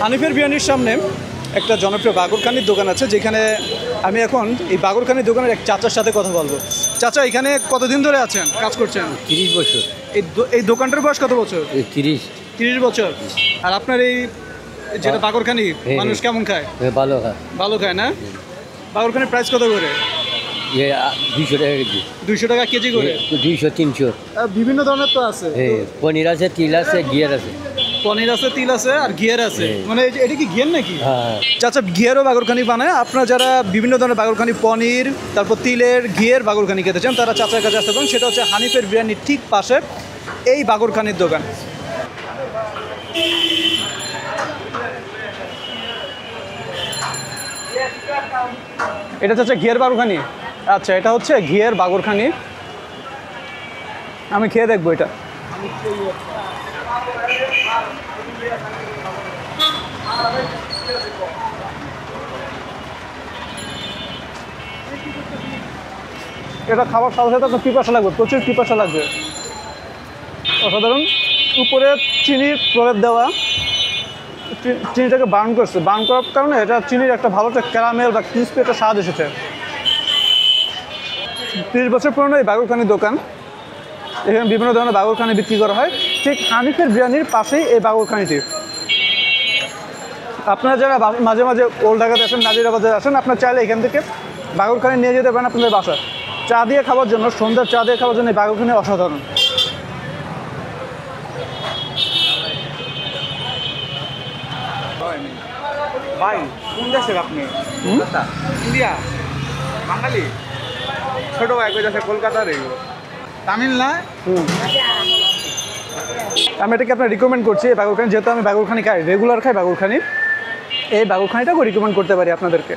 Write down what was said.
হানিফের বিরিয়ানির সামনে একটা জনপ্রিয় বাগরখানির দোকান আছে, যেখানে আমি এখন এই বাগরখানির দোকানের এক চাচার সাথে কথা বলবো। চাচা, এখানে কতদিন ধরে আছেন, কাজ করছেন? 30 বছর। এই দোকানটার বয়স কত বছর? 30 বছর। আর আপনার এই যেটা বাগরখানি মানুষ কেমন খায়? ভালো খায়। ভালো খায় না? বাগরখানির প্রাইস কত করে? 200 টাকা কেজি। 200 টাকা কেজি করে? 200-300। বিভিন্ন ধরনের তো আছে। পনির আছে, তিল আছে, গিয়ার আছে। পনির আছে, তিল আছে, আর ঘিয়ের আছে। মানে এটা কি ঘিয়ের নাকি? হ্যাঁ। চাচা, ঘিয়েরও বাগরখানি বানায়। আপনারা যারা বিভিন্ন ধরনের বাগরখানি, পনির, তারপর তিলের, ঘিয়ের বাগরখানি খেতে চান, তারা চাচার কাছে আসতে পারেন। সেটা হচ্ছে হানিফের বিরিয়ানির ঠিক পাশে এই বাগরখানির দোকান। এটা হচ্ছে ঘিয়ের বাগরখানি। আচ্ছা, এটা হচ্ছে ঘিয়ের বাগরখানি। আমি খেয়ে দেখবো এটা। এটা খাবার সাথে সাথে আপনার পিপাসা লাগবে, প্রচুর পিপাসা লাগবে। অসাধারণ। উপরে চিনির প্রলেপ দেওয়া, চিনিটাকে বার্ন করছে। বার্ন করার কারণে এটা চিনির একটা ভালো একটা ক্যারামেল বা ক্রিস্পি একটা স্বাদ এসেছে। 30 বছর পুরনো এই বাগরখানির দোকান। এখানে বিভিন্ন ধরনের বাগরখানি বিক্রি করা হয়। ঠিক হানিফের বিরিয়ানির পাশেই এই বাগরখানিটি। আপনারা যারা মাঝে মাঝে ওল্ড ঢাকাতে আসেন, নাজিরাবাদে আসেন, আপনারা চাইলে এখান থেকে বাগরখানি নিয়ে যেতে পারেন আপনাদের বাসায়। চা দিয়ে খাওয়ার জন্য, সন্ধ্যার চা দিয়ে খাওয়ার জন্য এই বাগরখানি অসাধারণ। ভাই, কোন দেশের আপনি? ইন্ডিয়া? বাঙালি? ছোট ভাই কই যাচ্ছে কলকাতার? তামিল না? আমি এটাকে আপনার রিকমেন্ড করছি এই বাগরখানি, যেহেতু আমি বাগরখানি খাই, রেগুলার খাই বাগরখানি। এই বাগরখানিটাকেও রিকমেন্ড করতে পারি আপনাদেরকে।